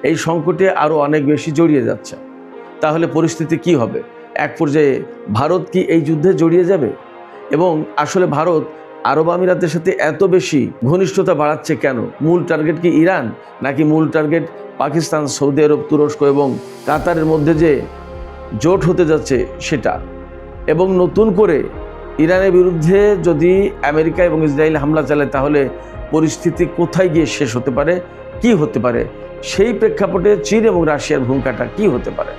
এই সংকটে আরও অনেক বেশি জড়িয়ে যাচ্ছে। তাহলে পরিস্থিতি কি হবে? এক পর্যায়ে ভারত কি এই যুদ্ধে জড়িয়ে যাবে? এবং আসলে ভারত আরব আমিরাতের সাথে এত বেশি ঘনিষ্ঠতা বাড়াচ্ছে কেন? মূল টার্গেট কি ইরান, নাকি মূল টার্গেট পাকিস্তান, সৌদি আরব, তুরস্ক এবং কাতারের মধ্যে যে জোট হতে যাচ্ছে সেটা? এবং নতুন করে ইরানের বিরুদ্ধে যদি আমেরিকা এবং ইসরায়েল হামলা চালায় তাহলে পরিস্থিতি কোথায় গিয়ে শেষ হতে পারে, কি হতে পারে? সেই প্রেক্ষাপটে চীন এবং রাশিয়ার ভূমিকাটা কি হতে পারে?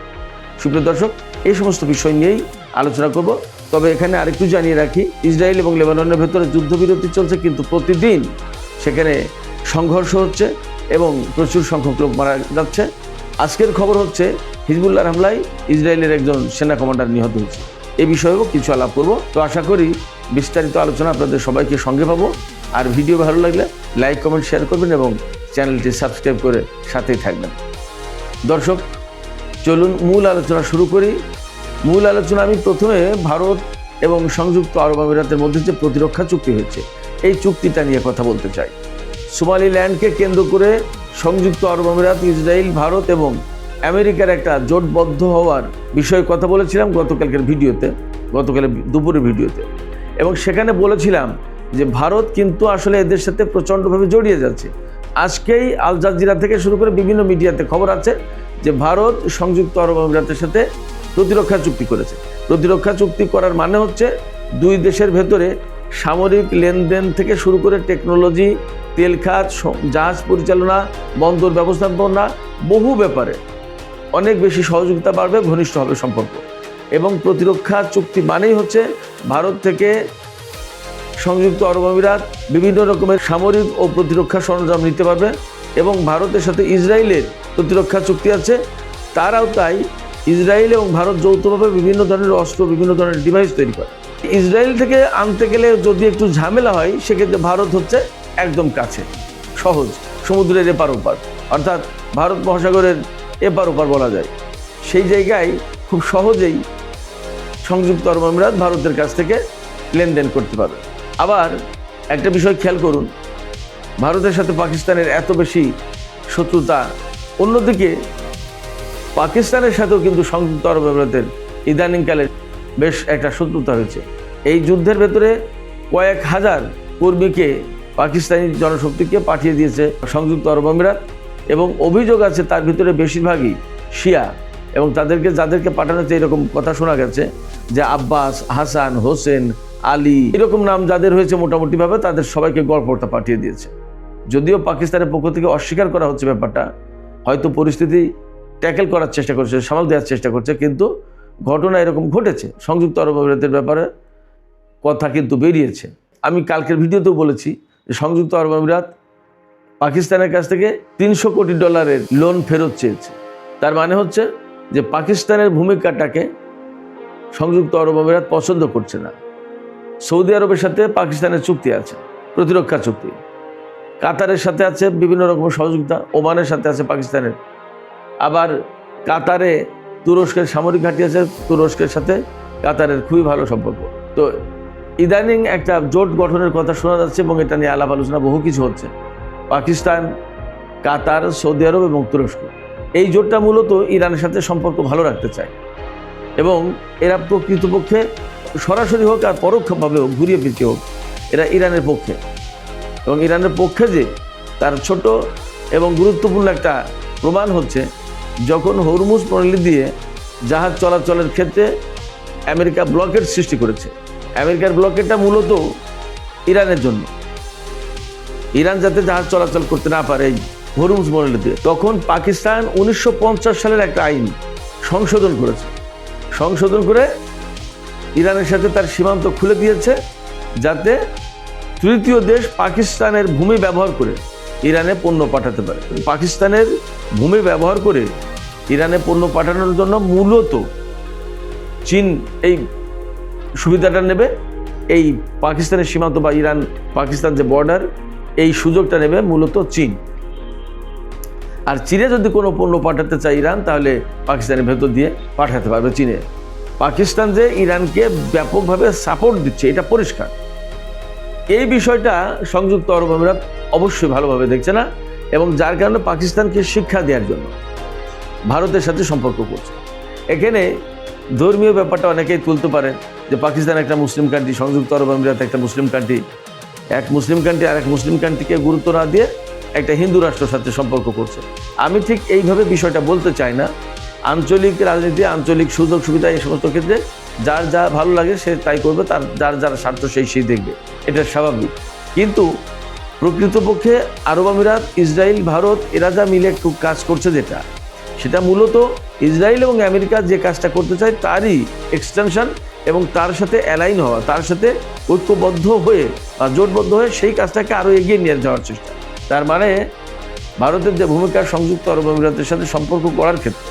সুপ্রিয় দর্শক, এই সমস্ত বিষয় নিয়েই আলোচনা করব। তবে এখানে আরেকটু জানিয়ে রাখি, ইসরায়েল এবং লেবাননের ভেতরে যুদ্ধবিরতি চলছে, কিন্তু প্রতিদিন সেখানে সংঘর্ষ হচ্ছে এবং প্রচুর সংখ্যক লোক মারা যাচ্ছে। আজকের খবর হচ্ছে হিজবুল্লাহর হামলায় ইসরায়েলের একজন সেনা কমান্ডার নিহত হয়েছে। এই বিষয়েও কিছু আলাপ করব। তো আশা করি বিস্তারিত আলোচনা আপনাদের সবাইকে সঙ্গে পাবো। আর ভিডিও ভালো লাগলে লাইক, কমেন্ট, শেয়ার করবেন এবং চ্যানেলটি সাবস্ক্রাইব করে সাথেই থাকবেন। দর্শক, চলুন মূল আলোচনা শুরু করি। মূল আলোচনা আমি প্রথমে ভারত এবং সংযুক্ত আরব আমিরাতের মধ্যে যে প্রতিরক্ষা চুক্তি হয়েছে এই চুক্তিটা নিয়ে কথা বলতে চাই। সোমালিল্যান্ডকে কেন্দ্র করে সংযুক্ত আরব আমিরাত, ইসরায়েল, ভারত এবং আমেরিকার একটা জোটবদ্ধ হওয়ার বিষয়ে কথা বলেছিলাম গতকালকের ভিডিওতে, গতকালের দুপুরের ভিডিওতে। এবং সেখানে বলেছিলাম যে ভারত কিন্তু আসলে এদের সাথে প্রচণ্ডভাবে জড়িয়ে যাচ্ছে। আজকেই আল জাজিরা থেকে শুরু করে বিভিন্ন মিডিয়াতে খবর আছে যে ভারত সংযুক্ত আরব আমিরাতের সাথে প্রতিরক্ষা চুক্তি করেছে। প্রতিরক্ষা চুক্তি করার মানে হচ্ছে দুই দেশের ভেতরে সামরিক লেনদেন থেকে শুরু করে টেকনোলজি, তেল খাত, জাহাজ পরিচালনা, বন্দর ব্যবস্থাপনা, বহু ব্যাপারে অনেক বেশি সহযোগিতা বাড়বে, ঘনিষ্ঠ হবে সম্পর্ক। এবং প্রতিরক্ষা চুক্তি মানেই হচ্ছে ভারত থেকে সংযুক্ত আরব আমিরাত বিভিন্ন রকমের সামরিক ও প্রতিরক্ষা সরঞ্জাম নিতে পারবে। এবং ভারতের সাথে ইসরায়েলের প্রতিরক্ষা চুক্তি আছে, তারাও তাই ইসরায়েল এবং ভারত যৌথভাবে বিভিন্ন ধরনের অস্ত্র, বিভিন্ন ধরনের ডিভাইস তৈরি করে। ইসরায়েল থেকে আনতে গেলে যদি একটু ঝামেলা হয়, সেক্ষেত্রে ভারত হচ্ছে একদম কাছে, সহজ, সমুদ্রের এপার ওপার, অর্থাৎ ভারত মহাসাগরের এপার ওপার বলা যায়। সেই জায়গায় খুব সহজেই সংযুক্ত আরব আমিরাত ভারতের কাছ থেকে লেনদেন করতে পারবে। আবার একটা বিষয় খেয়াল করুন, ভারতের সাথে পাকিস্তানের এত বেশি শত্রুতা, অন্যদিকে পাকিস্তানের সাথেও কিন্তু সংযুক্ত আরব আমিরাতের ইদানিংকালে বেশ একটা শত্রুতা হয়েছে। এই যুদ্ধের ভেতরে কয়েক হাজার কর্মীকে, পাকিস্তানি জনশক্তিকে পাঠিয়ে দিয়েছে সংযুক্ত আরব আমিরাত। এবং অভিযোগ আছে তার ভিতরে বেশিরভাগই শিয়া। এবং যাদেরকে পাঠানো হচ্ছে, এরকম কথা শোনা গেছে যে আব্বাস, হাসান, হোসেন, আলী, এরকম নাম যাদের হয়েছে মোটামুটিভাবে তাদের সবাইকে গড়পড়তা পাঠিয়ে দিয়েছে। যদিও পাকিস্তানের পক্ষ থেকে অস্বীকার করা হচ্ছে ব্যাপারটা, হয়তো পরিস্থিতি ট্যাকেল করার চেষ্টা করছে, সামাল দেওয়ার চেষ্টা করছে, কিন্তু ঘটনা এরকম ঘটেছে। সংযুক্ত আরব আমিরাতের ব্যাপারে কথা কিন্তু বেরিয়েছে। আমি কালকের ভিডিওতেও বলেছি যে সংযুক্ত আরব আমিরাত পাকিস্তানের কাছ থেকে $300 কোটি লোন ফেরত চেয়েছে। তার মানে হচ্ছে যে পাকিস্তানের ভূমিকাটাকে সংযুক্ত আরব আমিরাত পছন্দ করছে না। সৌদি আরবের সাথে পাকিস্তানের চুক্তি আছে, প্রতিরক্ষা চুক্তি। কাতারের সাথে আছে বিভিন্ন রকমের সহযোগিতা, ওমানের সাথে আছে পাকিস্তানের। আবার কাতারে তুরস্কের সামরিক ঘাঁটি আছে, তুরস্কের সাথে কাতারের খুবই ভালো সম্পর্ক। তো ইদানিং একটা জোট গঠনের কথা শোনা যাচ্ছে এবং এটা নিয়ে আলাপ আলোচনা বহু কিছু হচ্ছে। পাকিস্তান, কাতার, সৌদি আরব এবং তুরস্ক, এই জোটটা মূলত ইরানের সাথে সম্পর্ক ভালো রাখতে চায়। এবং এরা প্রকৃতপক্ষে সরাসরি হোক আর পরোক্ষভাবে হোক, ঘুরিয়ে ফিরিয়ে হোক, এরা ইরানের পক্ষে। এবং ইরানের পক্ষে যে তার ছোট এবং গুরুত্বপূর্ণ একটা প্রমাণ হচ্ছে, যখন হরমুজ প্রণালী দিয়ে জাহাজ চলাচলের ক্ষেত্রে আমেরিকা ব্লকের সৃষ্টি করেছে। আমেরিকার ব্লকেটটা মূলত ইরানের জন্য, ইরান যাতে জাহাজ চলাচল করতে না পারে এই হরমুজ প্রণালী দিয়ে। তখন পাকিস্তান 1950 সালের একটা আইন সংশোধন করেছে। সংশোধন করে ইরানের সাথে তার সীমান্ত খুলে দিয়েছে, যাতে তৃতীয় দেশ পাকিস্তানের ভূমি ব্যবহার করে ইরানে পণ্য পাঠাতে পারে। পাকিস্তানের ভূমি ব্যবহার করে ইরানে পণ্য পাঠানোর জন্য মূলত চীন এই সুবিধাটা নেবে। এই পাকিস্তানের সীমান্ত বা ইরান পাকিস্তান যে বর্ডার, এই সুযোগটা নেবে মূলত চীন। আর চীনে যদি কোনো পণ্য পাঠাতে চায় ইরান, তাহলে পাকিস্তানের ভেতর দিয়ে পাঠাতে পারবে চীনে। পাকিস্তান যে ইরানকে ব্যাপকভাবে সাপোর্ট দিচ্ছে, এটা পরিষ্কার। এই বিষয়টা সংযুক্ত আরব আমিরাত অবশ্যই ভালোভাবে দেখছে না এবং যার কারণে পাকিস্তানকে শিক্ষা দেওয়ার জন্য ভারতের সাথে সম্পর্ক করছে। এখানে ধর্মীয় ব্যাপারটা অনেকেই তুলতে পারে যে পাকিস্তান একটা মুসলিম কান্ট্রি, সংযুক্ত আরব আমিরাত একটা মুসলিম কান্ট্রি, এক মুসলিম কান্ট্রি আর এক মুসলিম কান্ট্রিকে গুরুত্ব না দিয়ে একটা হিন্দু রাষ্ট্রের সাথে সম্পর্ক করছে। আমি ঠিক এইভাবে বিষয়টা বলতে চাই না। আঞ্চলিক রাজনীতি, আঞ্চলিক সুযোগ সুবিধা এই সমস্ত ক্ষেত্রে যার যা ভালো লাগে সে তাই করবে, তার যার যার স্বার্থ সেই দেখবে, এটা স্বাভাবিক। কিন্তু প্রকৃতপক্ষে আরব আমিরাত, ইসরায়েল, ভারত এরা যা মিলে একটু কাজ করছে, সেটা মূলত ইসরায়েল এবং আমেরিকা যে কাজটা করতে চায় তারই এক্সটেনশন এবং তার সাথে অ্যালাইন হওয়া, তার সাথে ঐক্যবদ্ধ হয়ে বা জোটবদ্ধ হয়ে সেই কাজটাকে আরও এগিয়ে নিয়ে যাওয়ার চেষ্টা। তার মানে ভারতের যে ভূমিকা সংযুক্ত আরব আমিরাতের সাথে সম্পর্ক করার ক্ষেত্রে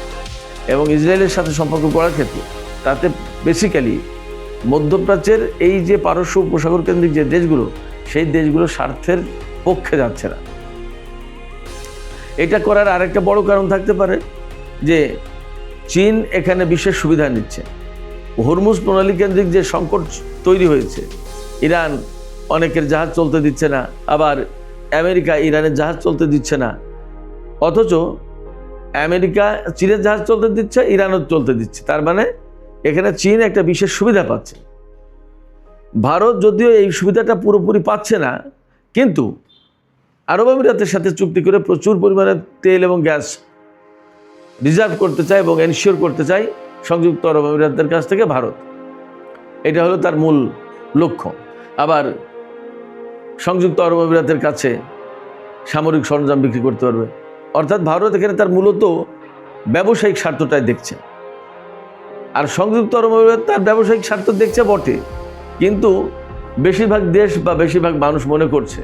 এবং ইসরায়েলের সাথে সম্পর্ক করার ক্ষেত্রে, তাতে বেসিক্যালি মধ্যপ্রাচ্যের এই যে পারস্য উপসাগর কেন্দ্রিক যে দেশগুলো, সেই দেশগুলোর স্বার্থের পক্ষে যাচ্ছে না। এটা করার আরেকটা বড় কারণ থাকতে পারে যে চীন এখানে বিশেষ সুবিধা নিচ্ছে। হরমুজ প্রণালী কেন্দ্রিক যে সংকট তৈরি হয়েছে, ইরান অনেকের জাহাজ চলতে দিচ্ছে না, আবার আমেরিকা ইরানের জাহাজ চলতে দিচ্ছে না, অথচ আমেরিকা চীনের জাহাজ চলতে দিচ্ছে, ইরানও চলতে দিচ্ছে। তার মানে এখানে চীন একটা বিশেষ সুবিধা পাচ্ছে। ভারত যদিও এই সুবিধাটা পুরোপুরি পাচ্ছে না, কিন্তু আরব আমিরাতের সাথে চুক্তি করে প্রচুর পরিমাণে তেল এবং গ্যাস রিজার্ভ করতে চায় এবং এনশিওর করতে চায় সংযুক্ত আরব আমিরাতের কাছ থেকে ভারত। এটা হলো তার মূল লক্ষ্য। আবার সংযুক্ত আরব আমিরাতের কাছে সামরিক সরঞ্জাম বিক্রি করতে পারবে। অর্থাৎ ভারত এখানে তার মূলত ব্যবসায়িক স্বার্থটাই দেখছে, আর সংযুক্ত আরব আমিরাত তার ব্যবসায়িক স্বার্থ দেখছে বটে, কিন্তু বেশিরভাগ দেশ বা বেশিরভাগ মানুষ মনে করছে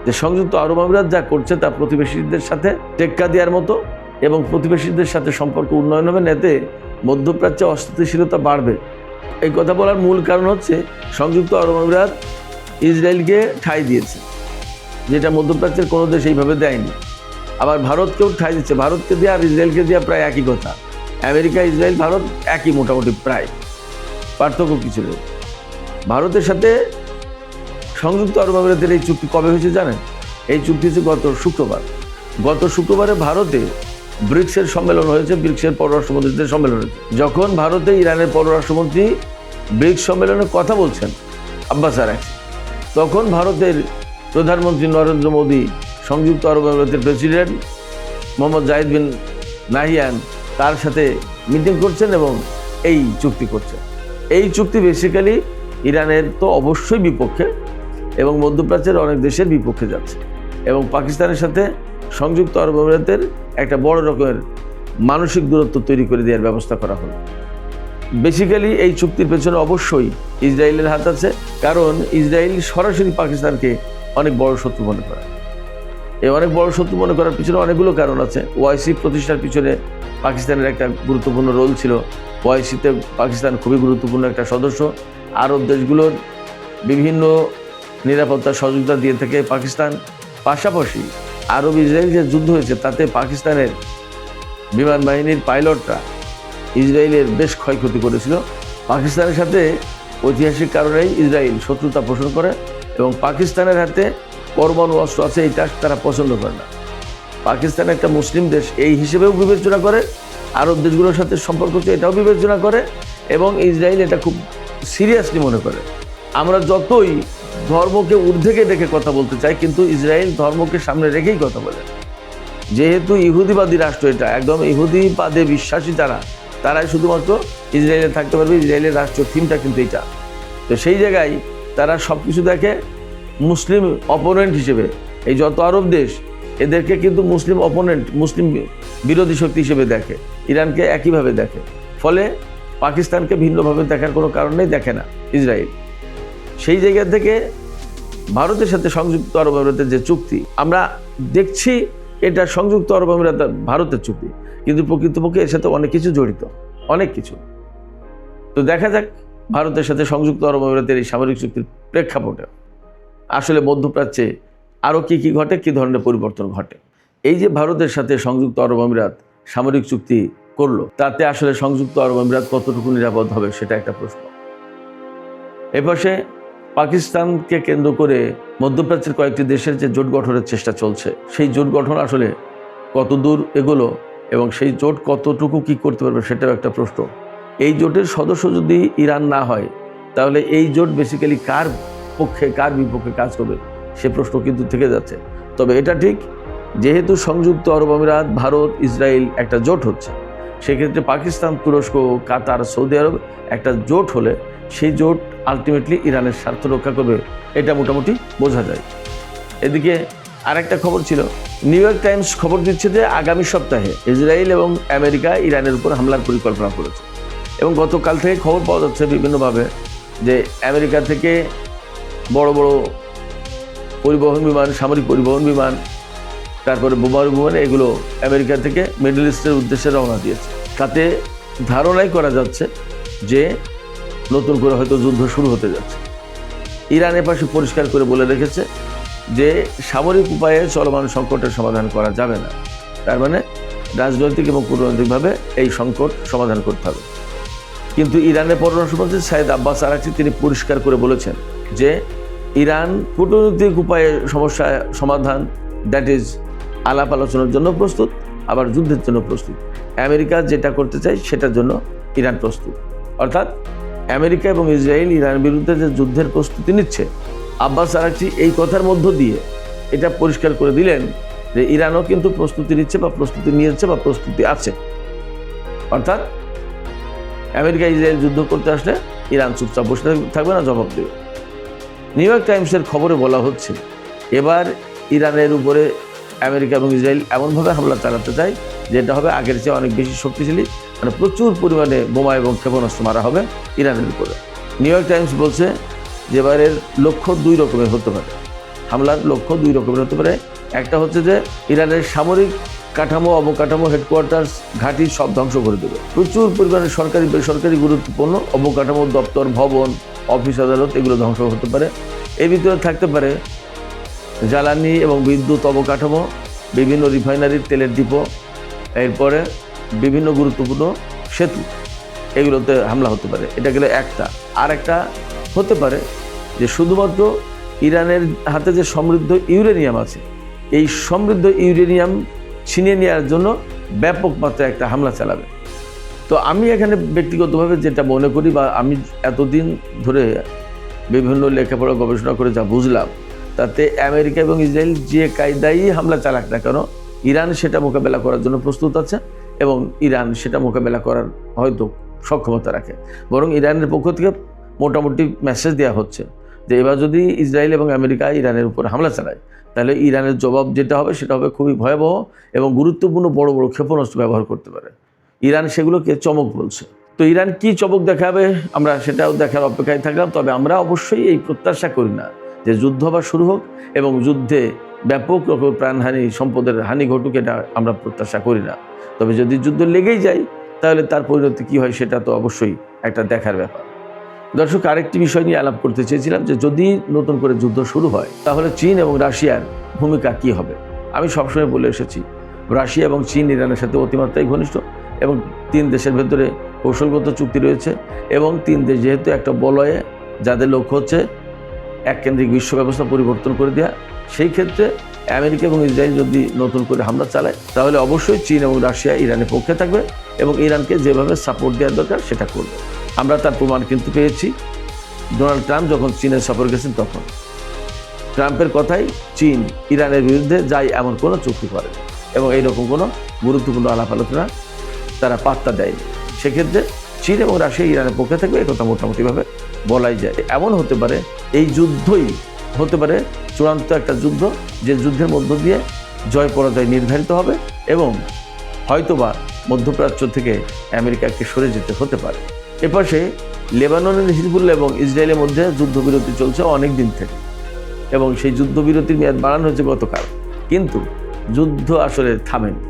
যে সংযুক্ত আরব আমিরাত যা করছে তা প্রতিবেশীদের সাথে টেক্কা দেওয়ার মতো এবং প্রতিবেশীদের সাথে সম্পর্ক উন্নয়ন হবে, এতে মধ্যপ্রাচ্যে অস্থিতিশীলতা বাড়বে। এই কথা বলার মূল কারণ হচ্ছে সংযুক্ত আরব আমিরাত ইসরায়েলকে ঠাঁই দিয়েছে, যেটা মধ্যপ্রাচ্যের কোনো দেশ এইভাবে দেয়নি। আবার ভারতকেও ঠাঁই দিচ্ছে। ভারতকে দেওয়া আর ইসরায়েলকে দেওয়া প্রায় একই কথা। আমেরিকা, ইসরায়েল, ভারত একই মোটামুটি, প্রায়, পার্থক্য কিছু নেই। ভারতের সাথে সংযুক্ত আরব আমিরাতের এই চুক্তি কবে হয়েছে জানেন? এই চুক্তি হচ্ছে গত শুক্রবারে ভারতে ব্রিক্সের সম্মেলন হয়েছে, ব্রিক্সের পররাষ্ট্রমন্ত্রীদের সম্মেলন হয়েছে। যখন ভারতে ইরানের পররাষ্ট্রমন্ত্রী ব্রিক্স সম্মেলনে কথা বলছেন আব্বাস আরাকচি, তখন ভারতের প্রধানমন্ত্রী নরেন্দ্র মোদী সংযুক্ত আরব আমিরাতের প্রেসিডেন্ট মোহাম্মদ জায়েদ বিন নাহিয়ান তার সাথে মিটিং করছেন এবং এই চুক্তি করছেন। এই চুক্তি বেসিক্যালি ইরানের তো অবশ্যই বিপক্ষে এবং মধ্যপ্রাচ্যের অনেক দেশের বিপক্ষে যাচ্ছে, এবং পাকিস্তানের সাথে সংযুক্ত আরব আমিরাতের একটা বড় রকমের মানসিক দূরত্ব তৈরি করে দেওয়ার ব্যবস্থা করা হলো। বেসিক্যালি এই চুক্তির পেছনে অবশ্যই ইসরায়েলের হাত আছে, কারণ ইসরায়েল সরাসরি পাকিস্তানকে অনেক বড় শত্রু মনে করে। এই অনেক বড় শত্রু মনে করার পিছনে অনেকগুলো কারণ আছে। ওআইসি প্রতিষ্ঠার পিছনে পাকিস্তানের একটা গুরুত্বপূর্ণ রোল ছিল। ওআইসিতে পাকিস্তান খুবই গুরুত্বপূর্ণ একটা সদস্য। আরব দেশগুলোর বিভিন্ন নিরাপত্তা সহযোগিতা দিয়ে থাকে পাকিস্তান। পাশাপাশি আরব ইসরায়েল যে যুদ্ধ হয়েছে তাতে পাকিস্তানের বিমান বাহিনীর পাইলটরা ইসরায়েলের বেশ ক্ষয়ক্ষতি করেছিল। পাকিস্তানের সাথে ঐতিহাসিক কারণেই ইসরায়েল শত্রুতা পোষণ করে এবং পাকিস্তানের হাতে পরমাণু অস্ত্র আছে, এইটা তারা পছন্দ করে না। পাকিস্তান একটা মুসলিম দেশ এই হিসেবেও বিবেচনা করে, আরব দেশগুলোর সাথে সম্পর্ককে এটাও বিবেচনা করে, এবং ইসরায়েল এটা খুব সিরিয়াসলি মনে করে। আমরা যতই ধর্মকে ঊর্ধ্বে রেখে কথা বলতে চাই, কিন্তু ইসরায়েল ধর্মকে সামনে রেখেই কথা বলে। যেহেতু ইহুদিবাদী রাষ্ট্র, এটা একদম ইহুদিবাদে বিশ্বাসী তারাই শুধুমাত্র ইসরায়েলে থাকতে পারবে। ইসরায়েলের রাষ্ট্রীয় থিমটা কিন্তু এটা। তো সেই জায়গায় তারা সব কিছু দেখে মুসলিম অপোনেন্ট হিসেবে। এই যত আরব দেশ এদেরকে কিন্তু মুসলিম অপোনেন্ট, মুসলিম বিরোধী শক্তি হিসেবে দেখে, ইরানকে একইভাবে দেখে। ফলে পাকিস্তানকে ভিন্নভাবে দেখার কোনো কারণ নেই, দেখে না ইসরায়েল। সেই জায়গা থেকে ভারতের সাথে সংযুক্ত আরব আমিরাতের যে চুক্তি আমরা দেখছি, এটা সংযুক্ত আরব আমিরাত ভারতের চুক্তি, কিন্তু প্রকৃতপক্ষে এর সাথে অনেক কিছু জড়িত, অনেক কিছু। তো দেখা যাক ভারতের সাথে সংযুক্ত আরব আমিরাতের এই সামরিক চুক্তির প্রেক্ষাপটে আসলে মধ্যপ্রাচ্যে আরও কী কী ঘটে, কী ধরনের পরিবর্তন ঘটে। এই যে ভারতের সাথে সংযুক্ত আরব আমিরাত সামরিক চুক্তি করলো, তাতে আসলে সংযুক্ত আরব আমিরাত কতটুকু নিরাপদ হবে সেটা একটা প্রশ্ন। এপাশে পাকিস্তানকে কেন্দ্র করে মধ্যপ্রাচ্যের কয়েকটি দেশের যে জোট গঠনের চেষ্টা চলছে, সেই জোট গঠন আসলে কত দূর এগোলো এবং সেই জোট কতটুকু কি করতে পারবে সেটাও একটা প্রশ্ন। এই জোটের সদস্য যদি ইরান না হয়, তাহলে এই জোট বেসিক্যালি কার পক্ষে কার বিপক্ষে কাজ করবে সে প্রশ্ন কিন্তু থেকে যাচ্ছে। তবে এটা ঠিক, যেহেতু সংযুক্ত আরব আমিরাত, ভারত, ইসরায়েল একটা জোট হচ্ছে, সেক্ষেত্রে পাকিস্তান, তুরস্ক, কাতার, সৌদি আরব একটা জোট হলে সেই জোট আলটিমেটলি ইরানের স্বার্থ রক্ষা করবে, এটা মোটামুটি বোঝা যায়। এদিকে আরেকটা খবর ছিল, নিউ ইয়র্ক টাইমস খবর দিচ্ছে যে আগামী সপ্তাহে ইসরায়েল এবং আমেরিকা ইরানের উপর হামলার পরিকল্পনা করেছে। এবং গতকাল থেকে খবর পাওয়া যাচ্ছে বিভিন্নভাবে যে আমেরিকা থেকে বড় বড় পরিবহন বিমান, সামরিক পরিবহন বিমান, তারপরে বোমারু বিমান, এগুলো আমেরিকা থেকে মিডল ইস্টের উদ্দেশ্যে রওনা দিয়েছে। তাতে ধারণাই করা যাচ্ছে যে নতুন করে হয়তো যুদ্ধ শুরু হতে যাচ্ছে। ইরানের পাশে পরিষ্কার করে বলে রেখেছে যে সামরিক উপায়ে চলমান সংকটের সমাধান করা যাবে না, তার মানে রাজনৈতিক এবং কূটনৈতিকভাবে এই সংকট সমাধান করতে হবে। কিন্তু ইরানের পররাষ্ট্রমন্ত্রী সাইদ আব্বাস আরাকচি তিনি পরিষ্কার করে বলেছেন যে ইরান কূটনৈতিক উপায়ে সমস্যা সমাধান, দ্যাট ইজ আলাপ আলোচনার জন্য প্রস্তুত, আবার যুদ্ধের জন্য প্রস্তুত। আমেরিকা যেটা করতে চায় সেটার জন্য ইরান প্রস্তুত। অর্থাৎ আমেরিকা এবং ইসরায়েল ইরানের বিরুদ্ধে যে যুদ্ধের প্রস্তুতি নিচ্ছে, আব্বাস আরাকচি এই কথার মধ্য দিয়ে এটা পরিষ্কার করে দিলেন যে ইরানও কিন্তু প্রস্তুতি নিচ্ছে বা প্রস্তুতি নিয়েছে বা প্রস্তুতি আছে। অর্থাৎ আমেরিকা ইসরায়েল যুদ্ধ করতে আসলে ইরান চুপচাপ বসে থাকবে না, জবাব দেবে। নিউ ইয়র্ক টাইমসের খবরে বলা হচ্ছে এবার ইরানের উপরে আমেরিকা এবং ইসরায়েল এমনভাবে হামলা চালাতে চায় যেটা হবে আগের চেয়ে অনেক বেশি শক্তিশালী, মানে প্রচুর পরিমাণে বোমা এবং ক্ষেপণাস্ত্র মারা হবে ইরানের উপরে। নিউ ইয়র্ক টাইমস বলছে যে এবারের লক্ষ্য দুই রকমের হতে পারে, হামলার লক্ষ্য দুই রকমের হতে পারে। একটা হচ্ছে যে ইরানের সামরিক কাঠামো, অবকাঠামো, হেডকোয়ার্টার্স, ঘাঁটি সব ধ্বংস করে দেবে। প্রচুর পরিমাণে সরকারি বেসরকারি গুরুত্বপূর্ণ অবকাঠামো, দপ্তর, ভবন, অফিস, আদালত এগুলো ধ্বংস হতে পারে। এর ভিতরে থাকতে পারে জ্বালানি এবং বিদ্যুৎ অবকাঠামো, বিভিন্ন রিফাইনারির তেলের ডিপো, এরপরে বিভিন্ন গুরুত্বপূর্ণ সেতু, এগুলোতে হামলা হতে পারে। এটা গেলে একটা। আর একটা হতে পারে যে শুধুমাত্র ইরানের হাতে যে সমৃদ্ধ ইউরেনিয়াম আছে, এই সমৃদ্ধ ইউরেনিয়াম ছিনিয়ে নেওয়ার জন্য ব্যাপক মাত্রায় একটা হামলা চালাবে। তো আমি এখানে ব্যক্তিগতভাবে যেটা মনে করি বা আমি এতদিন ধরে বিভিন্ন লেখাপড়া গবেষণা করে যা বুঝলাম, তাতে আমেরিকা এবং ইসরায়েল যে কায়দায় হামলা চালাক না কেন, ইরান সেটা মোকাবেলা করার জন্য প্রস্তুত আছে এবং ইরান সেটা মোকাবেলা করার হয়তো সক্ষমতা রাখে। বরং ইরানের পক্ষ থেকে মোটামুটি মেসেজ দেওয়া হচ্ছে যে এবার যদি ইসরায়েল এবং আমেরিকা ইরানের উপর হামলা চালায়, তাহলে ইরানের জবাব যেটা হবে সেটা হবে খুবই ভয়াবহ এবং গুরুত্বপূর্ণ বড় বড় ক্ষেপণাস্ত্র ব্যবহার করতে পারে। ইরান সেগুলোকে চমক বলছে। তো ইরান কি চমক দেখাবে আমরা সেটাও দেখার অপেক্ষায় থাকলাম। তবে আমরা অবশ্যই এই প্রত্যাশা করি না যে যুদ্ধ আবার শুরু হোক এবং যুদ্ধে ব্যাপক রকম প্রাণহানি, সম্পদের হানি ঘটুক, এটা আমরা প্রত্যাশা করি না। তবে যদি যুদ্ধ লেগেই যায় তাহলে তার পরিণতি কী হয় সেটা তো অবশ্যই একটা দেখার ব্যাপার। দর্শক, আরেকটি বিষয় নিয়ে আলাপ করতে চেয়েছিলাম যে যদি নতুন করে যুদ্ধ শুরু হয় তাহলে চীন এবং রাশিয়ার ভূমিকা কী হবে। আমি সবসময় বলে এসেছি রাশিয়া এবং চীন ইরানের সাথে অতিমাত্রায় ঘনিষ্ঠ এবং তিন দেশের ভেতরে কৌশলগত চুক্তি রয়েছে এবং তিন দেশ যেহেতু একটা বলয়ে, যাদের লক্ষ্য হচ্ছে এককেন্দ্রিক বিশ্ব ব্যবস্থা পরিবর্তন করে দেওয়া, সেই ক্ষেত্রে আমেরিকা এবং ইসরায়েল যদি নতুন করে হামলা চালায় তাহলে অবশ্যই চীন এবং রাশিয়া ইরানের পক্ষে থাকবে এবং ইরানকে যেভাবে সাপোর্ট দেওয়ার দরকার সেটা করবে। আমরা তার প্রমাণ কিন্তু পেয়েছি ডোনাল্ড ট্রাম্প যখন চীনের সফর গেছেন তখন। ট্রাম্পের কথাই চীন ইরানের বিরুদ্ধে যায় এমন কোনো চুক্তি করে এবং এইরকম কোনো গুরুত্বপূর্ণ আলাপ আলোচনা তারা পাত্তা দেয়নি। সেক্ষেত্রে চীন এবং রাশিয়া ইরানের পক্ষে থাকবে, একথা মোটামুটিভাবে বলাই যায়। এমন হতে পারে এই যুদ্ধই হতে পারে চূড়ান্ত একটা যুদ্ধ, যে যুদ্ধের মধ্য দিয়ে জয় পরাজয় নির্ধারিত হবে এবং হয়তোবা মধ্যপ্রাচ্য থেকে আমেরিকাকে সরে যেতে হতে পারে। এপাশে লেবাননের হিজবুল্লাহ এবং ইসরায়েলের মধ্যে যুদ্ধবিরতি চলছে অনেক দিন থেকে এবং সেই যুদ্ধবিরতির মেয়াদ বাড়ানো হয়েছে গতকাল, কিন্তু যুদ্ধ আসলে থামেনি।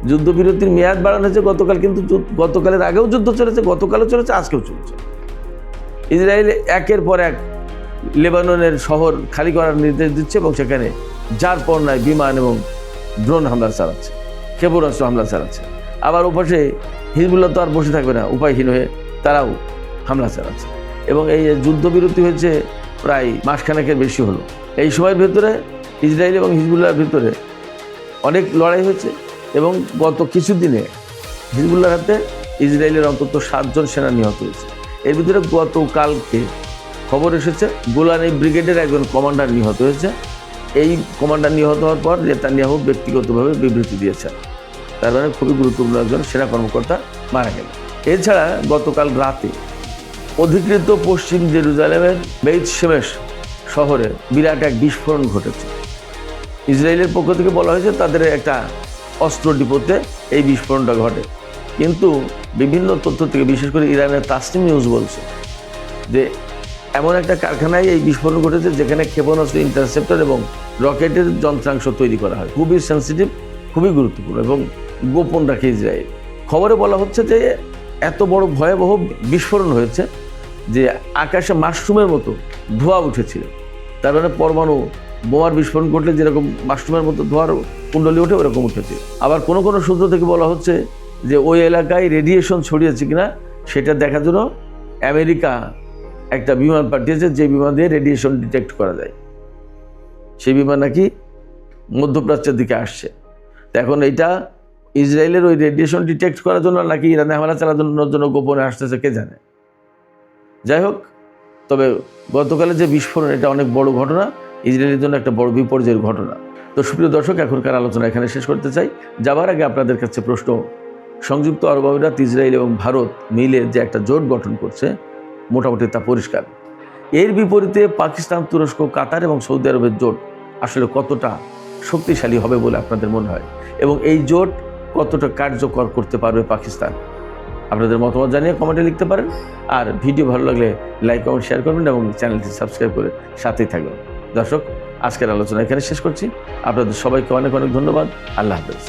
যুদ্ধবিরতির মেয়াদ বাড়ানো হয়েছে গতকাল, কিন্তু গতকালের আগেও যুদ্ধ চলেছে, গতকালও চলেছে, আজকেও চলছে। ইসরায়েল একের পর এক লেবাননের শহর খালি করার নির্দেশ দিচ্ছে এবং সেখানে যার পর নাই বিমান এবং ড্রোন হামলা চালাচ্ছে, ক্ষেপণাস্ত্র হামলা চালাচ্ছে। আবার ওপাশে হিজবুল্লাহ তো আর বসে থাকবে না, উপায়হীন হয়ে তারাও হামলা চালাচ্ছে। এবং এই যুদ্ধবিরতি হয়েছে প্রায় মাসখানেকের বেশি হলো। এই সময়ের ভেতরে ইসরায়েল এবং হিজবুল্লাহর ভিতরে অনেক লড়াই হয়েছে এবং গত কিছুদিনে হিজবুল্লাহর হাতে ইসরায়েলের অন্তত 7 জন সেনা নিহত হয়েছে। এর ভিতরে গতকালকে খবর এসেছে গোলানি ব্রিগেডের একজন কমান্ডার নিহত হয়েছে। এই কমান্ডার নিহত হওয়ার পর নেতানিয়াহু ব্যক্তিগতভাবে বিবৃতি দিয়েছেন, তার মানে খুবই গুরুত্বপূর্ণ একজন সেনা কর্মকর্তা মারা গেল। এছাড়া গতকাল রাতে অধিকৃত পশ্চিম জেরুজালেমের বেইত শেমেশ শহরে বিরাট এক বিস্ফোরণ ঘটেছে। ইসরায়েলের পক্ষ থেকে বলা হয়েছে তাদের একটা অস্ত্র ডিপোতে এই বিস্ফোরণটা ঘটে, কিন্তু বিভিন্ন তথ্য থেকে বিশেষ করে ইরানের তাসনিম নিউজ বলছে যে এমন একটা কারখানায় এই বিস্ফোরণ ঘটেছে যেখানে ক্ষেপণাস্ত্র, ইন্টারসেপ্টর এবং রকেটের যন্ত্রাংশ তৈরি করা হয়। খুবই সেন্সিটিভ, খুবই গুরুত্বপূর্ণ এবং গোপন রাখে ইসরায়েল। খবরে বলা হচ্ছে যে এত বড় ভয়াবহ বিস্ফোরণ হয়েছে যে আকাশে মাশরুমের মতো ধোঁয়া উঠেছিল। তার মানে পরমাণু বোমার বিস্ফোরণ ঘটলে যেরকম মাশরুমের মতো ধোঁয়ার কুণ্ডলি ওঠে ওরকম উঠেছে। আবার কোনো কোনো সূত্র থেকে বলা হচ্ছে যে ওই এলাকায় রেডিয়েশন ছড়িয়েছে কিনা সেটা দেখার জন্য আমেরিকা একটা বিমান পাঠিয়েছে, যে বিমান দিয়ে রেডিয়েশন ডিটেক্ট করা যায়। সেই বিমান নাকি মধ্যপ্রাচ্যের দিকে আসছে। তো এখন এইটা ইসরায়েলের ওই রেডিয়েশন ডিটেক্ট করার জন্য নাকি ইরানে হামলা চালানোর জন্য গোপনে আসতেছে কে জানে। যাই হোক, তবে গতকালের যে বিস্ফোরণ এটা অনেক বড় ঘটনা, ইসরায়েলের জন্য একটা বড় বিপর্যয়ের ঘটনা। তো সুপ্রিয় দর্শক, এখনকার আলোচনা এখানে শেষ করতে চাই। যাবার আগে আপনাদের কাছে প্রশ্ন, সংযুক্ত আরব আমিরাত, ইসরায়েল এবং ভারত মিলে যে একটা জোট গঠন করছে মোটামুটি তা পরিষ্কার। এর বিপরীতে পাকিস্তান, তুরস্ক, কাতার এবং সৌদি আরবের জোট আসলে কতটা শক্তিশালী হবে বলে আপনাদের মনে হয়, এবং এই জোট কতটা কার্যকর করতে পারবে পাকিস্তান? আপনাদের মতামত জানিয়ে কমেন্টে লিখতে পারেন। আর ভিডিও ভালো লাগলে লাইক, কমেন্ট, শেয়ার করবেন এবং চ্যানেলটি সাবস্ক্রাইব করে সাথেই থাকবেন। দর্শক, আজকের আলোচনা এখানে শেষ করছি। আপনাদের সবাইকে অনেক অনেক ধন্যবাদ। আল্লাহ হাফেজ।